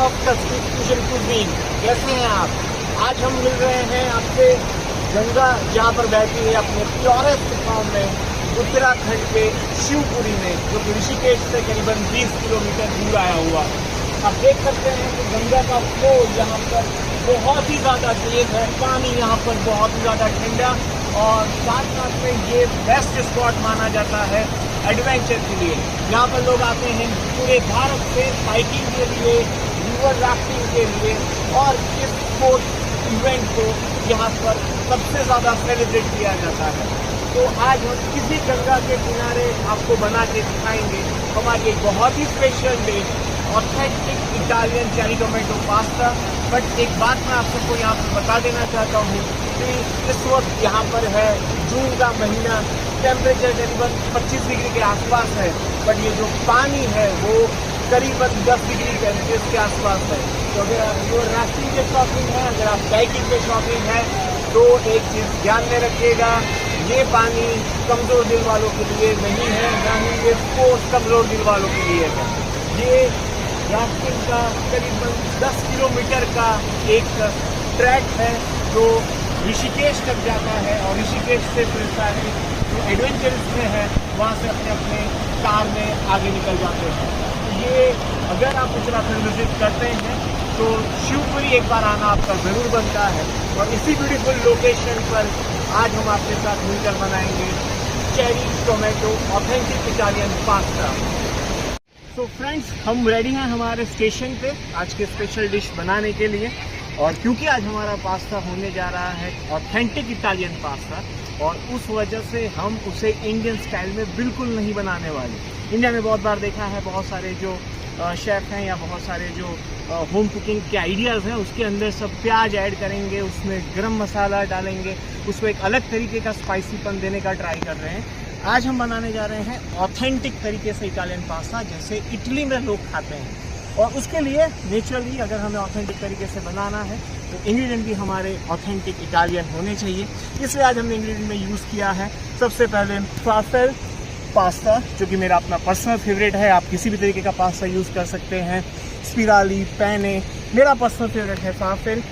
Of टस्की fusion cuisine. कैसे हैं आप? आज हम मिल रहे हैं आपसे गंगा जहाँ पर बहती है अपने प्योरेस्ट फॉर्म में उत्तराखंड के शिवपुरी में, जो कि ऋषिकेश से करीबन 20 किलोमीटर दूर आया हुआ। आप देख सकते हैं कि गंगा का फ्लो यहाँ पर बहुत ही ज़्यादा तेज है, पानी यहाँ पर बहुत ही ज़्यादा ठंडा, और साथ साथ में ये बेस्ट स्पॉट माना जाता है एडवेंचर के लिए। यहाँ पर लोग आते हैं पूरे भारत से हाइकिंग के लिए, रिवर राफ्टिंग के लिए, और इस स्पोर्ट इवेंट को यहाँ पर सबसे ज़्यादा सेलिब्रेट किया जाता है। तो आज हम किसी गंगा के किनारे आपको बना के दिखाएंगे हमारी एक बहुत ही special dish, authentic Italian cherry tomato pasta. But एक बात मैं आप सबको यहाँ पर बता देना चाहता हूँ कि इस वक्त यहाँ पर है जून का महीना, टेम्परेचर करीबन 25 डिग्री के आसपास है, बट ये जो पानी है वो करीबन 10 डिग्री सेल्सियस के आसपास है। तो अगर आप रिवर राफ्टिंग के शौकीन हैं, अगर आप बाइकिंग के शौकीन हैं, तो एक चीज़ ध्यान में रखिएगा, ये पानी कमज़ोर दिल वालों के लिए नहीं है, ना ही ये स्पोर्ट्स कमज़ोर दिल वालों के लिए है। ये राफ्टिंग का करीबन 10 किलोमीटर का एक ट्रैक है जो ऋषिकेश तक जाता है, और ऋषिकेश से फिर सारे जो एडवेंचर्स में है वहाँ से अपने अपने कार में आगे निकल जाते हैं। तो ये अगर आप उत्तराखंड विजिट करते हैं तो शिवपुरी एक बार आना आपका ज़रूर बनता है। और इसी ब्यूटीफुल लोकेशन पर आज हम आपके साथ मिलकर बनाएंगे cherry tomato authentic Italian pasta. तो फ्रेंड्स, हम रेडी हैं हमारे स्टेशन पे आज के स्पेशल डिश बनाने के लिए। और क्योंकि आज हमारा पास्ता होने जा रहा है ऑथेंटिक इटालियन पास्ता, और उस वजह से हम उसे इंडियन स्टाइल में बिल्कुल नहीं बनाने वाले। इंडिया में बहुत बार देखा है, बहुत सारे जो शेफ़ हैं या बहुत सारे जो होम कुकिंग के आइडियाज़ हैं, उसके अंदर सब प्याज ऐड करेंगे, उसमें गरम मसाला डालेंगे, उसको एक अलग तरीके का स्पाइसीपन देने का ट्राई कर रहे हैं। आज हम बनाने जा रहे हैं ऑथेंटिक तरीके से इटालियन पास्ता, जैसे इटली में लोग खाते हैं। और उसके लिए नेचुरली अगर हमें ऑथेंटिक तरीके से बनाना है तो इंग्रेडिएंट भी हमारे ऑथेंटिक इटालियन होने चाहिए। इसलिए आज हमने इंग्रेडिएंट में यूज़ किया है सबसे पहले फाफेल पास्ता, जो कि मेरा अपना पर्सनल फेवरेट है। आप किसी भी तरीके का पास्ता यूज़ कर सकते हैं, स्पिराली, पेने, मेरा पर्सनल फेवरेट है फाफेल।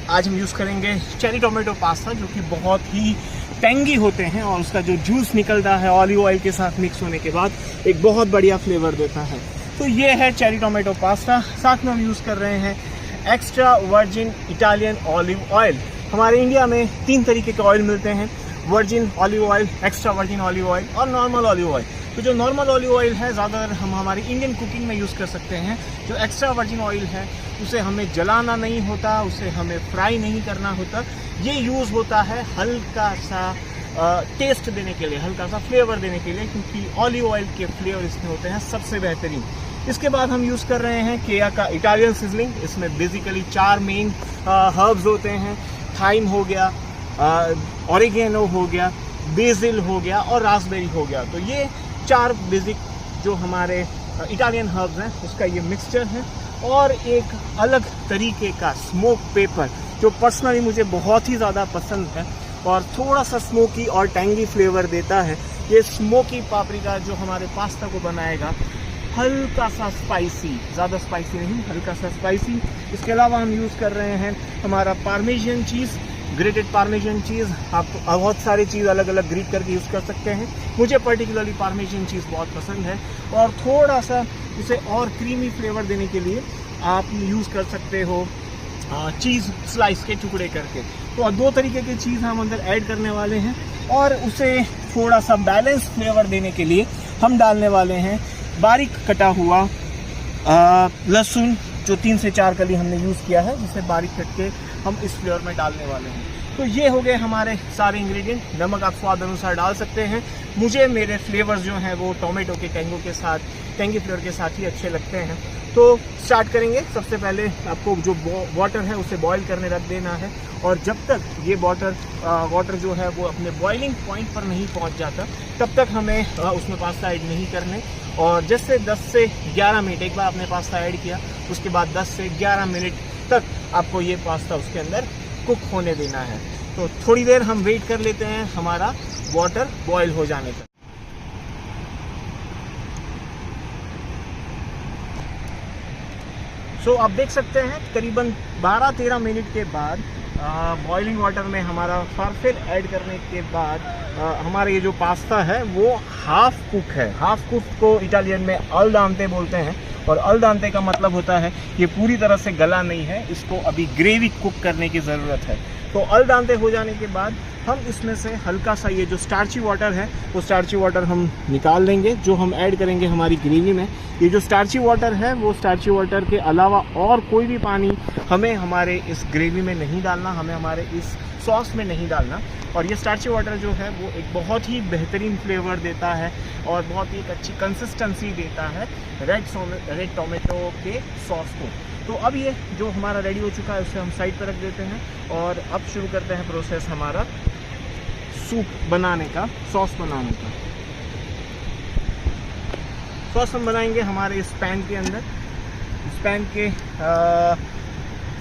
आज हम यूज़ करेंगे चेरी टोमेटो पास्ता, जो कि बहुत ही टेंगी होते हैं, और उसका जो जूस निकलता है ऑलिव ऑयल के साथ मिक्स होने के बाद एक बहुत बढ़िया फ्लेवर देता है। तो ये है चेरी टोमेटो पास्ता। साथ में हम यूज़ कर रहे हैं extra virgin Italian olive oil. हमारे इंडिया में 3 तरीके के ऑयल मिलते हैं, virgin olive oil, extra virgin olive oil और नॉर्मल ऑलिव ऑयल। तो जो नॉर्मल ऑलिव ऑयल है ज़्यादातर हम हमारी इंडियन कुकिंग में यूज़ कर सकते हैं। जो एक्स्ट्रा वर्जिन ऑयल है उसे हमें जलाना नहीं होता, उसे हमें फ्राई नहीं करना होता। ये यूज़ होता है हल्का सा टेस्ट देने के लिए, हल्का सा फ्लेवर देने के लिए, क्योंकि ऑलिव ऑयल के फ्लेवर इसमें होते हैं सबसे बेहतरीन। इसके बाद हम यूज़ कर रहे हैं केया का इटालियन सिजलिंग। इसमें बेसिकली 4 मेन हर्ब्स होते हैं। थाइम हो गया, ऑरिगेनो हो गया, बेसिल हो गया और रास्पबेरी हो गया। तो ये 4 बेसिक जो हमारे इटालियन हर्ब्स हैं उसका ये मिक्सचर है। और एक अलग तरीके का स्मोक पेपर जो पर्सनली मुझे बहुत ही ज़्यादा पसंद है और थोड़ा सा स्मोकी और टैंगी फ्लेवर देता है। ये स्मोकी पापरिका जो हमारे पास्ता को बनाएगा हल्का सा स्पाइसी, ज़्यादा स्पाइसी नहीं, हल्का सा स्पाइसी। इसके अलावा हम यूज़ कर रहे हैं हमारा पार्मेजियन चीज़, ग्रेटेड पार्मेजियन चीज़। आप बहुत सारी चीज़ अलग अलग ग्रेट करके यूज़ कर सकते हैं। मुझे पर्टिकुलरली पार्मेजियन चीज़ बहुत पसंद है, और थोड़ा सा उसे और क्रीमी फ्लेवर देने के लिए आप यूज़ कर सकते हो चीज़ स्लाइस के टुकड़े करके। तो 2 तरीके की चीज़ हम अंदर ऐड करने वाले हैं, और उसे थोड़ा सा बैलेंस फ्लेवर देने के लिए हम डालने वाले हैं बारीक कटा हुआ लहसुन, जो 3 से 4 कली हमने यूज़ किया है, जिसे बारीक कट के हम इस फ्लेवर में डालने वाले हैं। तो ये हो गए हमारे सारे इंग्रेडिएंट। नमक आप स्वाद अनुसार डाल सकते हैं। मुझे मेरे फ्लेवर्स जो हैं वो टोमेटो के टेंगो के साथ, टेंगी फ्लेवर के साथ ही अच्छे लगते हैं। तो स्टार्ट करेंगे। सबसे पहले आपको जो वाटर है उसे बॉईल करने रख देना है, और जब तक ये वाटर जो है वो अपने बॉइलिंग पॉइंट पर नहीं पहुंच जाता तब तक हमें उसमें पास्ता ऐड नहीं करने। और जैसे 10 से 11 मिनट, एक बार आपने पास्ता ऐड किया उसके बाद 10 से 11 मिनट तक आपको ये पास्ता उसके अंदर कुक होने देना है। तो थोड़ी देर हम वेट कर लेते हैं हमारा वाटर बॉईल हो जाने तक। सो आप देख सकते हैं करीबन 12-13 मिनट के बाद बॉइलिंग वाटर में हमारा फारफिल ऐड करने के बाद हमारा ये जो पास्ता है वो हाफ कुक है। हाफ कुक को इटालियन में अल दांते बोलते हैं, और अल दांते का मतलब होता है ये पूरी तरह से गला नहीं है, इसको अभी ग्रेवी कुक करने की ज़रूरत है। तो अल दांते हो जाने के बाद हम इसमें से हल्का सा ये जो स्टार्ची वाटर है वो स्टार्ची वाटर हम निकाल लेंगे, जो हम ऐड करेंगे हमारी ग्रेवी में। ये जो स्टार्ची वाटर है वो स्टार्ची वाटर के अलावा और कोई भी पानी हमें हमारे इस ग्रेवी में नहीं डालना, हमें हमारे इस सॉस में नहीं डालना। और ये स्टार्ची वाटर जो है वो एक बहुत ही बेहतरीन फ्लेवर देता है और बहुत ही एक अच्छी कंसिस्टेंसी देता है रेड टोमेटो के सॉस को। तो अब ये जो हमारा रेडी हो चुका है उसे हम साइड पर रख देते हैं और अब शुरू करते हैं प्रोसेस हमारा सूप बनाने का, सॉस बनाने का। सॉस हम बनाएंगे हमारे इस पैन के अंदर। इस पैन के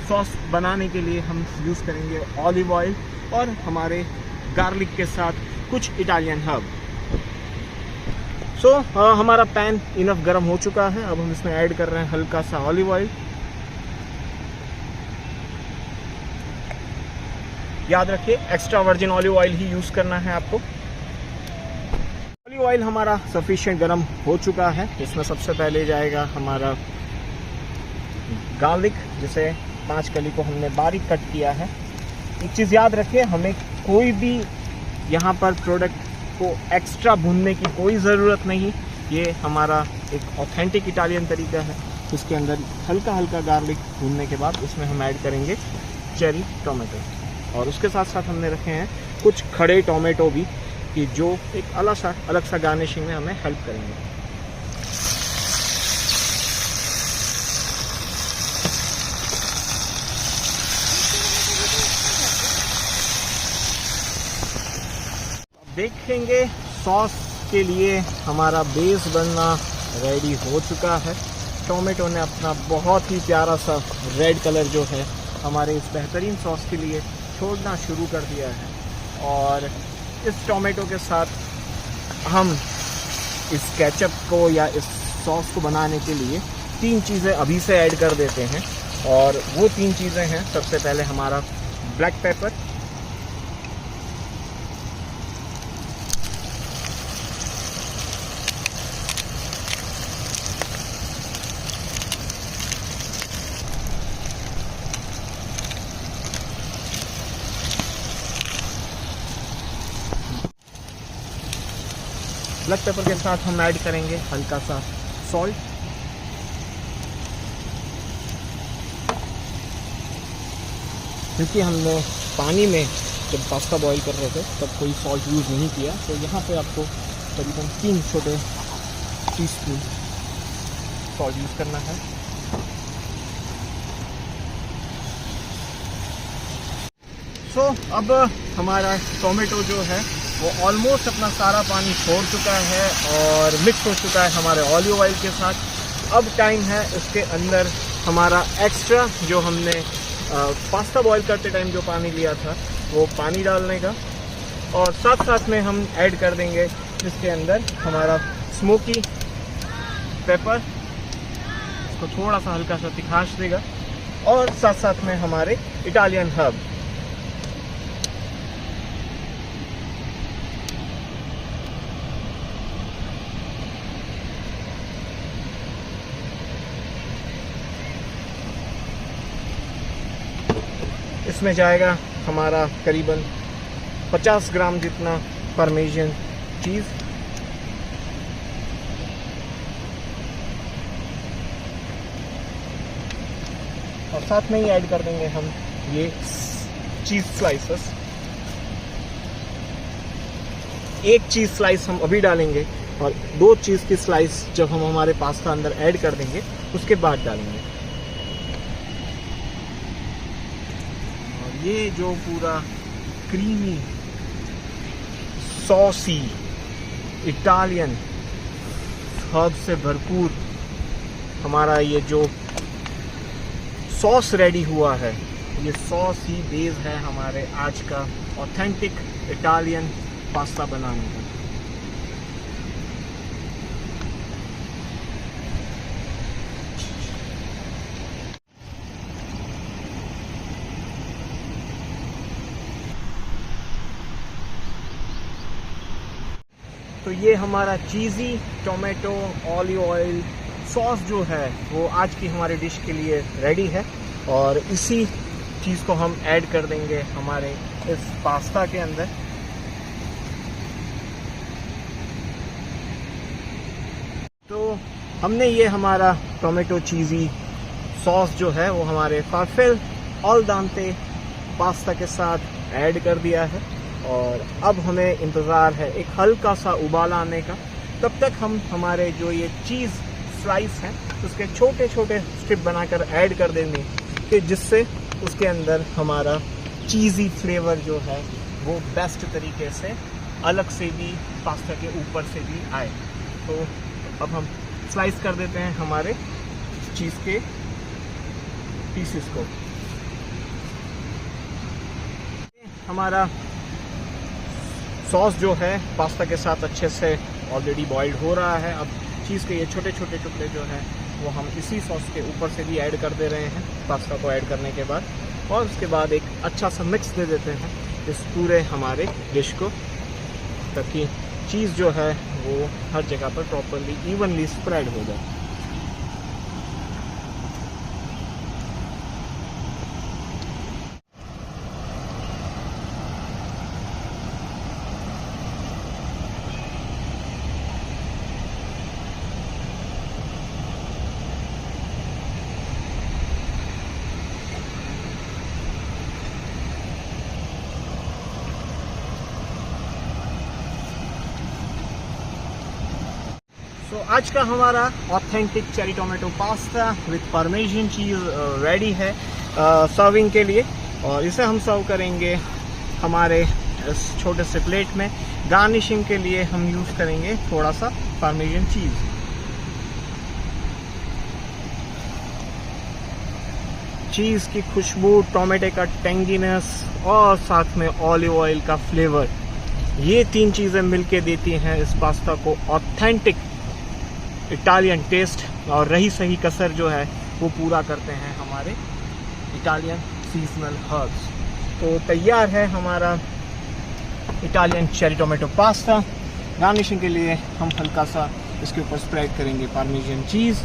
सॉस बनाने के लिए हम यूज़ करेंगे ऑलिव ऑयल और हमारे गार्लिक के साथ कुछ इटालियन हर्ब। हमारा पैन इनफ गर्म हो चुका है। अब हम इसमें ऐड कर रहे हैं हल्का सा ऑलिव ऑयल। याद रखिए एक्स्ट्रा वर्जिन ऑलिव ऑयल ही यूज़ करना है आपको। ऑलिव ऑयल हमारा सफिशिएंट गर्म हो चुका है। इसमें सबसे पहले जाएगा हमारा गार्लिक, जिसे 5 कली को हमने बारीक कट किया है। एक चीज़ याद रखिए, हमें कोई भी यहाँ पर प्रोडक्ट को एक्स्ट्रा भूनने की कोई ज़रूरत नहीं। ये हमारा एक ऑथेंटिक इटालियन तरीका है। इसके अंदर हल्का हल्का गार्लिक भूनने के बाद उसमें हम ऐड करेंगे चेरी टोमेटो, और उसके साथ साथ हमने रखे हैं कुछ खड़े टोमेटो भी, कि जो एक अलग सा गार्निशिंग में हमें हेल्प करेंगे। देखेंगे सॉस के लिए हमारा बेस बनना रेडी हो चुका है। टोमेटो ने अपना बहुत ही प्यारा सा रेड कलर जो है हमारे इस बेहतरीन सॉस के लिए छोड़ना शुरू कर दिया है, और इस टोमेटो के साथ हम इस केचप को या इस सॉस को बनाने के लिए 3 चीज़ें अभी से ऐड कर देते हैं। और वो 3 चीज़ें हैं, सबसे पहले हमारा ब्लैक पेपर, ब्लैक पेपर के साथ हम ऐड करेंगे हल्का सा सॉल्ट, क्योंकि हमने पानी में जब पास्ता बॉईल कर रहे थे तब कोई सॉल्ट यूज़ नहीं किया, तो यहाँ पे आपको करीबन 3 छोटे टीस्पून सॉल्ट यूज़ करना है। अब हमारा टोमेटो जो है वो ऑलमोस्ट अपना सारा पानी छोड़ चुका है और मिक्स हो चुका है हमारे ऑलिव ऑयल के साथ। अब टाइम है इसके अंदर हमारा एक्स्ट्रा जो हमने पास्ता बॉईल करते टाइम जो पानी लिया था वो पानी डालने का, और साथ साथ में हम ऐड कर देंगे इसके अंदर हमारा स्मोकी पेपर, इसको थोड़ा सा हल्का सा तिखाश देगा, और साथ साथ में हमारे इटालियन हर्ब। इसमें जाएगा हमारा करीबन 50 ग्राम जितना पार्मेजियन चीज़, और साथ में ही ऐड कर देंगे हम ये चीज़ स्लाइसेस। एक चीज़ स्लाइस हम अभी डालेंगे और 2 चीज़ की स्लाइस जब हम हमारे पास्ता अंदर ऐड कर देंगे उसके बाद डालेंगे। ये जो पूरा क्रीमी सॉसी इटालियन हर्ब से भरपूर हमारा ये जो सॉस रेडी हुआ है, ये सॉस ही बेस है हमारे आज का ऑथेंटिक इटालियन पास्ता बनाने का। तो ये हमारा चीज़ी टोमेटो ऑलिव ऑयल सॉस जो है वो आज की हमारे डिश के लिए रेडी है, और इसी चीज़ को हम ऐड कर देंगे हमारे इस पास्ता के अंदर। तो हमने ये हमारा टोमेटो चीज़ी सॉस जो है वो हमारे फालफेल अल डेंटे पास्ता के साथ ऐड कर दिया है, और अब हमें इंतज़ार है एक हल्का सा उबाला आने का। तब तक हम हमारे जो ये चीज़ स्लाइस हैं उसके छोटे छोटे स्ट्रिप बनाकर ऐड कर देंगे, कि जिससे उसके अंदर हमारा चीज़ी फ्लेवर जो है वो बेस्ट तरीके से अलग से भी पास्ता के ऊपर से भी आए। तो अब हम स्लाइस कर देते हैं हमारे चीज़ के पीसेस को। हमारा सॉस जो है पास्ता के साथ अच्छे से ऑलरेडी बॉइल्ड हो रहा है। अब चीज़ के ये छोटे छोटे टुकड़े जो हैं वो हम इसी सॉस के ऊपर से भी ऐड कर दे रहे हैं पास्ता को ऐड करने के बाद, और उसके बाद एक अच्छा सा मिक्स दे देते हैं इस पूरे हमारे डिश को, ताकि चीज़ जो है वो हर जगह पर प्रॉपरली इवनली स्प्रेड हो जाए। तो आज का हमारा authentic cherry tomato pasta with Parmesan cheese ready है सर्विंग के लिए, और इसे हम सर्व करेंगे हमारे इस छोटे से प्लेट में। गार्निशिंग के लिए हम यूज़ करेंगे थोड़ा सा पार्मेसन चीज़। चीज़ की खुशबू, टोमेटो का टेंगीनेस और साथ में ऑलिव ऑयल का फ्लेवर, ये तीन चीज़ें मिलके देती हैं इस पास्ता को ऑथेंटिक इटालियन टेस्ट, और रही सही कसर जो है वो पूरा करते हैं हमारे इटालियन सीजनल हर्ब्स। तो तैयार है हमारा Italian cherry tomato pasta. Garnishing के लिए हम हल्का सा इसके ऊपर स्प्रेड करेंगे पार्मेसन चीज़।